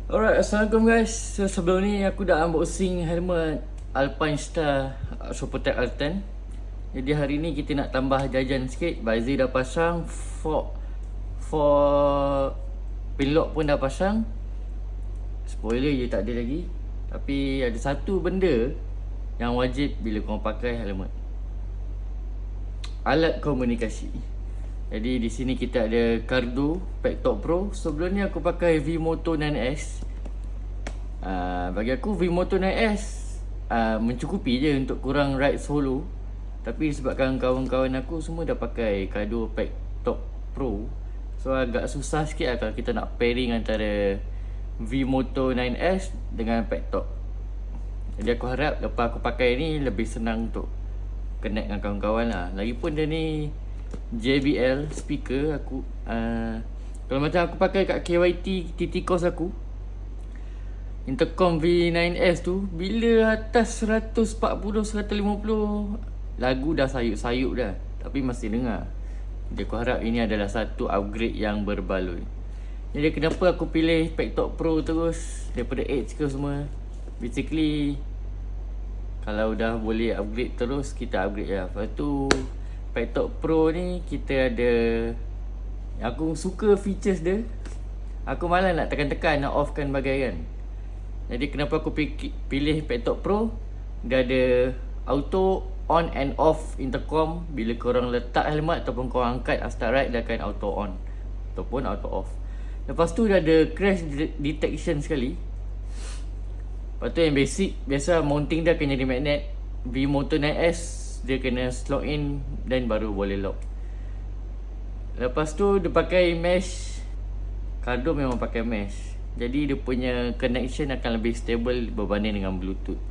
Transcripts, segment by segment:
Alright, Assalamualaikum guys. So sebelum ni aku dah unboxing helmet Alpine Star Supertech R10. Jadi hari ni kita nak tambah jajan sikit. Baizi dah pasang, for pinlock pun dah pasang. Spoiler je tak ada lagi. Tapi ada satu benda yang wajib bila korang pakai helmet: alat komunikasi. Jadi di sini kita ada Cardo Pactalk Pro. Sebelum ni aku pakai V-Moto 9S. Bagi aku V-Moto 9S mencukupi je untuk kurang ride solo. Tapi sebabkan kawan-kawan aku semua dah pakai Cardo Pactalk Pro, so agak susah sikit lah kalau kita nak pairing antara V-Moto 9S dengan Pactalk. Jadi aku harap lepas aku pakai ni lebih senang untuk connect dengan kawan-kawan lah. Lagipun dia ni JBL speaker aku. Kalau macam aku pakai kat KYT TT Cos aku, intercom V9S tu, bila atas 140-150 lagu dah sayup-sayup dah, tapi masih dengar. Jadi aku harap ini adalah satu upgrade yang berbaloi. Jadi kenapa aku pilih Pactalk Pro terus daripada Edge ke semua? Basically kalau dah boleh upgrade terus, kita upgrade lah. Lepas tu Pactalk Pro ni kita ada, aku suka features dia. Aku malas nak tekan-tekan, nak offkan bagai kan. Jadi kenapa aku pilih Pactalk Pro? Dia ada auto on and off intercom. Bila korang letak helmet ataupun korang angkat start ride, dia akan auto on ataupun auto off. Lepas tu dia ada crash detection sekali. Lepas tu yang basic, biasa mounting dia akan jadi magnet. V-Moto 9S dia kena slot in dan baru boleh lock. Lepas tu dia pakai mesh. Cardo memang pakai mesh, jadi dia punya connection akan lebih stable berbanding dengan Bluetooth.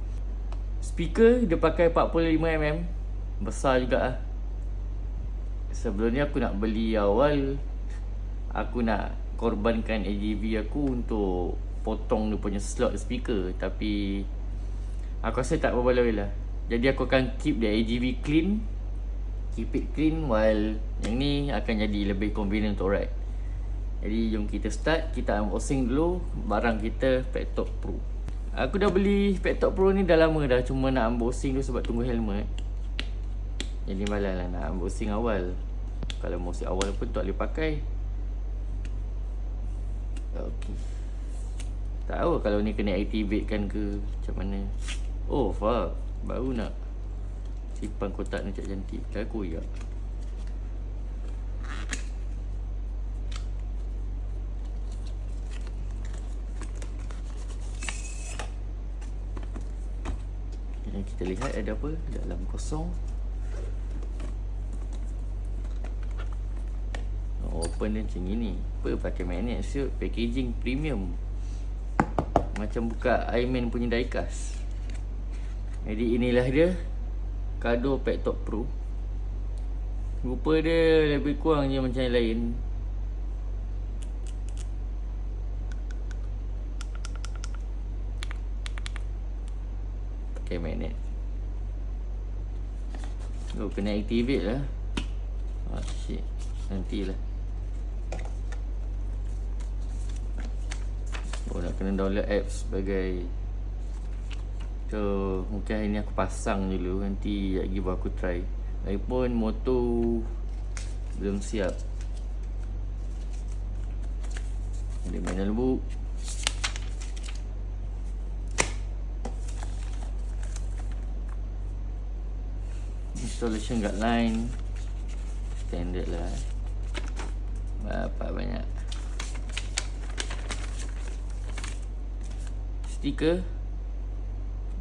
Speaker dia pakai 45mm, besar juga lah. Sebelum ni aku nak beli awal, aku nak korbankan AGV aku untuk potong dia punya slot speaker, tapi aku rasa tak berbaloi lah. Jadi aku akan keep the AGV clean, keep it clean, while yang ni akan jadi lebih convenient untuk ride. Jadi jom kita start. Kita unboxing dulu barang kita, Pactalk Pro. Aku dah beli Pactalk Pro ni dah lama dah, cuma nak unboxing dulu sebab tunggu helmet. Jadi malas lah nak unboxing awal. Kalau unboxing awal pun tak boleh pakai. Okay, tak tahu kalau ni kena activate kan ke macam mana. Oh fuck, baru nak simpan kotak ni cantik. Aku ya. Yang kita lihat ada apa dalam kosong. Open dia macam ni. Apa pakai magnet siut, packaging premium. Macam buka Iron punya diecast. Jadi inilah dia, Cardo Pactalk Pro. Rupa dia lebih kurang je macam yang lain. Pakai magnet. Oh, kena activate lah. Ah shit, nantilah. Oh, nak kena download apps sebagai. So mungkin hari ni aku pasang dulu, nanti lagi baru aku try. Lagipun motor belum siap. Ada manual book, installation guideline, standard lah. Bapak banyak stiker.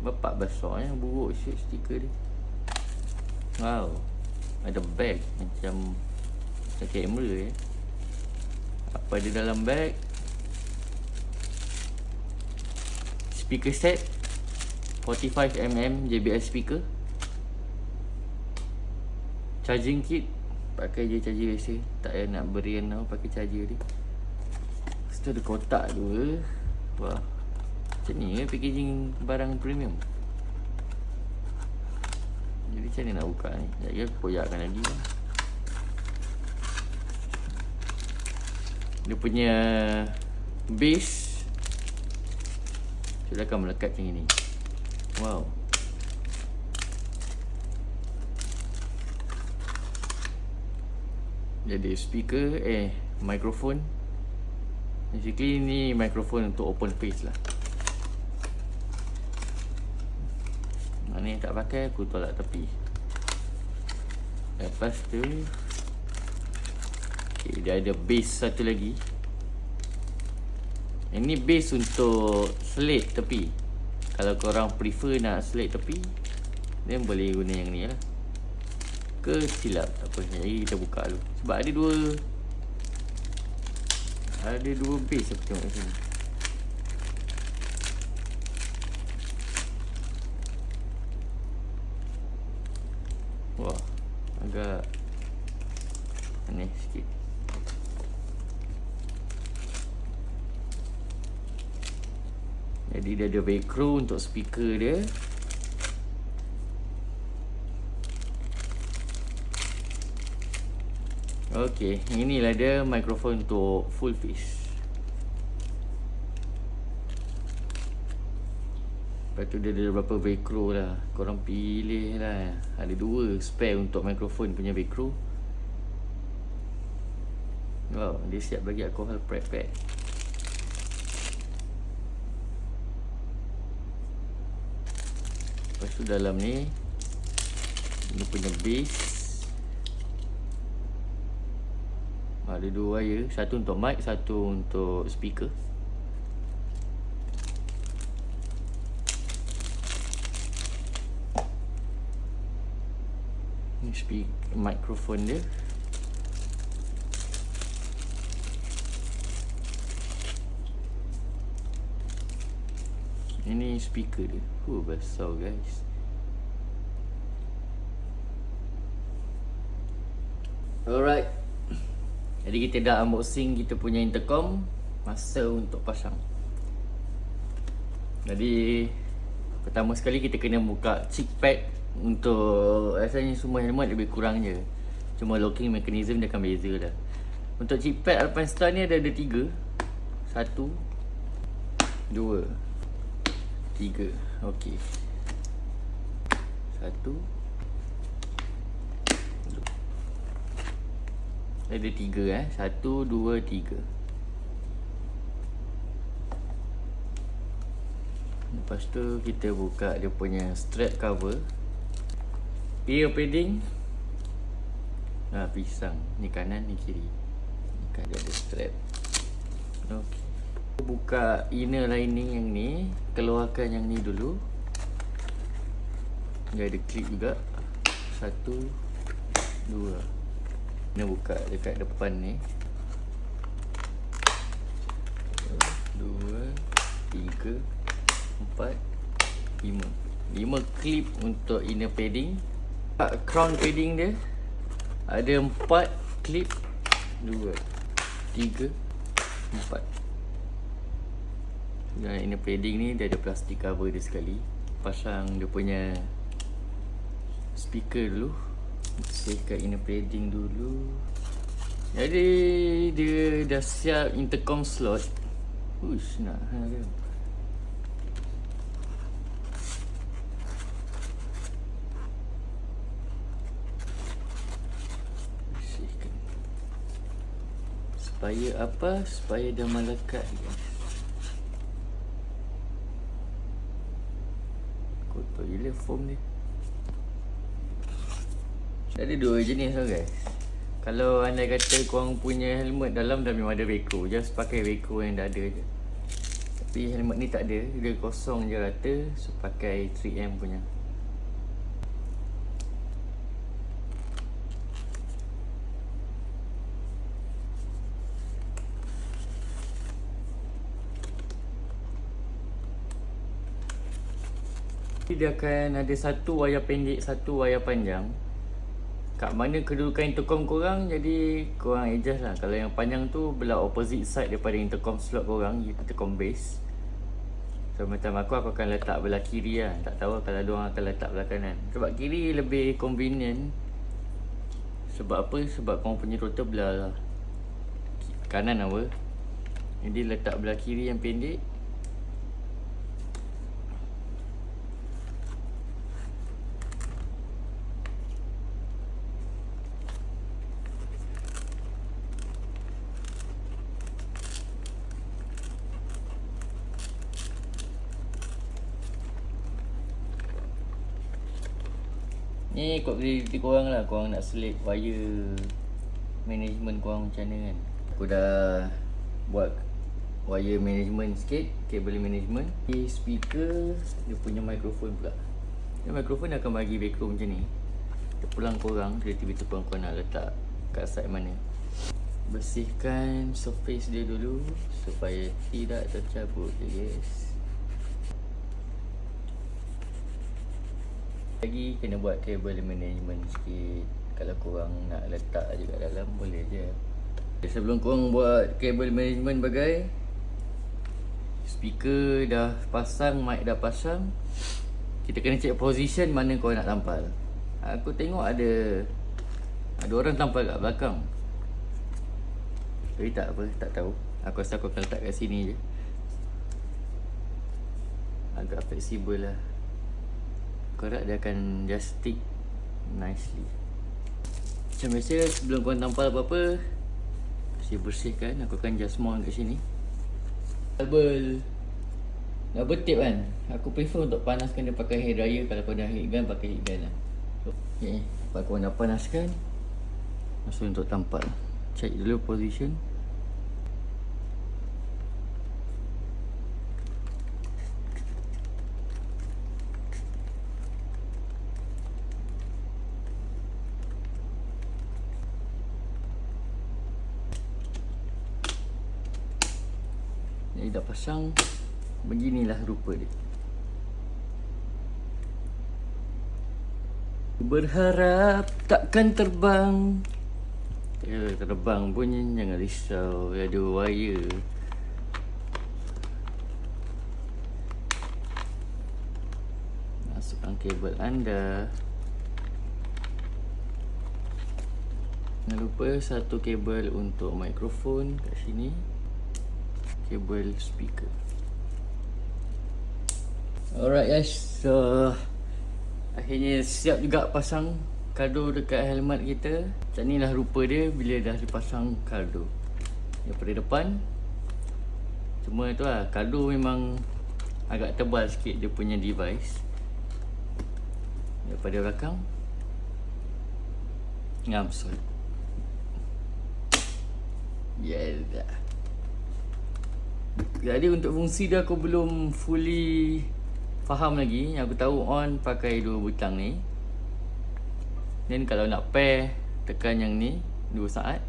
Bapak besar buruk shit stiker dia. Wow, ada bag macam kamera . Apa ada dalam bag? Speaker set 45mm JBL speaker. Charging kit, pakai je charger biasa, tak payah nak berian tau, pakai charger dia. Lepas tu ada kotak dua. Wah, macam ni ke packaging barang premium. Jadi macam ni nak buka ni. Sekejap lagi aku koyakkan lagi. Dia punya base Dia akan melekat macam ini. Wow. Jadi speaker, microphone. Basically ni microphone untuk open face lah. Ni tak pakai, aku tolak tepi. Lepas tu dia ada base satu lagi. Ini base untuk slate tepi. Kalau korang prefer nak slate tepi, then boleh guna yang ni lah. Ke silap, tak apa. Jadi kita buka dulu. Sebab ada dua base aku tengok kat sini. Wah, agak aneh sikit. Jadi dia ada velcro untuk speaker dia. Okey, inilah dia mikrofon untuk full face. Lepas tu dia ada beberapa velcro lah. Korang pilih lah. Ada 2 spare untuk mikrofon punya velcro. Wow, dia siap bagi alcohol prep pad. Lepas tu dalam ni, ini punya base. Ada 2 wire, satu untuk mic, satu untuk speaker. Ni mikrofon dia. Ini speaker dia. Besar guys. Alright. Jadi kita dah unboxing kita punya intercom. Masa untuk pasang. Jadi pertama sekali kita kena buka chip pad. Untuk rasanya semua helmet lebih kurang je. Cuma locking mechanism dia akan beza lah. Untuk chip pad Alpine Star ni ada 3. 1 2 3. Okey. 1 ada 3 1 2 3. Lepas tu kita buka dia punya strap cover. Ear padding. Pisang. Ni kanan, ni kiri. Ni kan dia ada strap. Okey. Buka inner lining yang ni. Keluarkan yang ni dulu. Dia ada clip juga. 1 2. Ni buka dekat depan ni. 2 3 4 5. 5 clip untuk inner padding. Crown padding dia ada 4 clip. 2 3 4. Dan inner padding ni dia ada plastik cover dia sekali. Pasang dia punya speaker dulu. Bersihkan inner padding dulu. Jadi dia dah siap intercom slot. Uish, nak dia. Bersihkan. Supaya apa? Supaya dia melekat guys. Kotor gila foam ni. Ada 2 jenis lah guys. Kalau anda kata korang punya helmet dalam dah memang ada velcro, just pakai velcro yang dah ada je. Tapi helmet ni tak ada, dia kosong je rata. So pakai 3M punya. Dia akan ada satu wayar pendek, satu wayar panjang. Kat mana kedudukan intercom korang, jadi korang adjust lah. Kalau yang panjang tu belah opposite side daripada intercom slot korang, intercom base. So macam aku akan letak belah kiri lah. Tak tahu kalau diorang akan letak belah kanan. Sebab kiri lebih convenient. Sebab apa? Sebab korang punya rotor belah kanan apa. Jadi letak belah kiri yang pendek. Ni ikut kreativiti korang lah. Korang nak select wire management korang macam mana kan. Aku dah buat wire management sikit, kabel management. Speaker, dia punya mikrofon pula. Dia mikrofon akan bagi background macam ni. Terpulang korang, kreativiti korang nak letak kat side mana. Bersihkan surface dia dulu supaya tidak tercabut je guys. Lagi kena buat kabel management sikit. Kalau korang nak letak je kat dalam boleh je. Sebelum korang buat kabel management bagai, speaker dah pasang, mic dah pasang, kita kena check position mana korang nak tampal. Aku tengok ada orang tampal kat belakang. Tapi tak apa, tak tahu. Aku rasa aku akan letak kat sini je. Agak fleksibel lah. Aku harap dia akan just stick nicely. Macam biasa, sebelum korang tampal apa-apa, bersihkan. Aku akan just mount kat sini. Double tape kan. Aku prefer untuk panaskan dia pakai hair dryer. Kalau kau dah heat gun, pakai heat gun lah. Okay, lepas kau dah panaskan, masuk untuk tampal. Check dulu position. Jadi dah pasang. Beginilah rupa dia. Berharap takkan terbang. Terbang pun jangan risau. Ada wire. Masukkan kabel anda. Jangan lupa satu kabel untuk mikrofon kat sini. Kabel speaker. Alright guys, so akhirnya siap juga pasang kado dekat helmet kita. Macam ni lah rupa dia bila dah dipasang kado daripada depan. Cuma tu lah, kado memang agak tebal sikit dia punya device. Daripada belakang ngam sol. Yeah. Jadi untuk fungsi dia aku belum fully faham lagi. Yang aku tahu on pakai dua butang ni. Dan kalau nak pair, tekan yang ni 2 saat.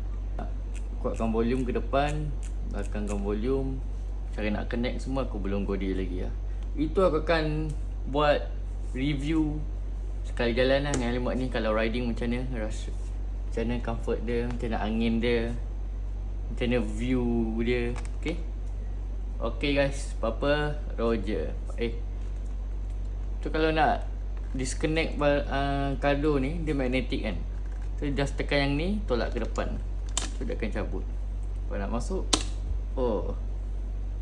Kuatkan volume ke depan, belakangkan volume. Cara nak connect semua aku belum godi lagi lah. Itu aku akan buat review sekali jalan lah dengan helmet ni. Kalau riding macam mana, rasa macam mana comfort dia, macam mana angin dia, macam mana view dia. Okay. Okay guys, apa-apa Roger. So kalau nak disconnect kado ni, dia magnetic kan. So just tekan yang ni, tolak ke depan. So dia akan cabut. Kalau nak masuk, oh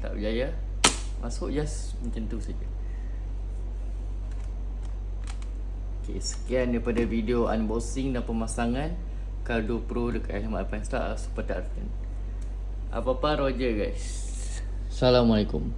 tak berjaya. Masuk just macam tu saja. Okay, sekian daripada video unboxing dan pemasangan kado Pro dekat helmet Alpine Star Super Tartan. Apa-apa Roger guys. Assalamualaikum.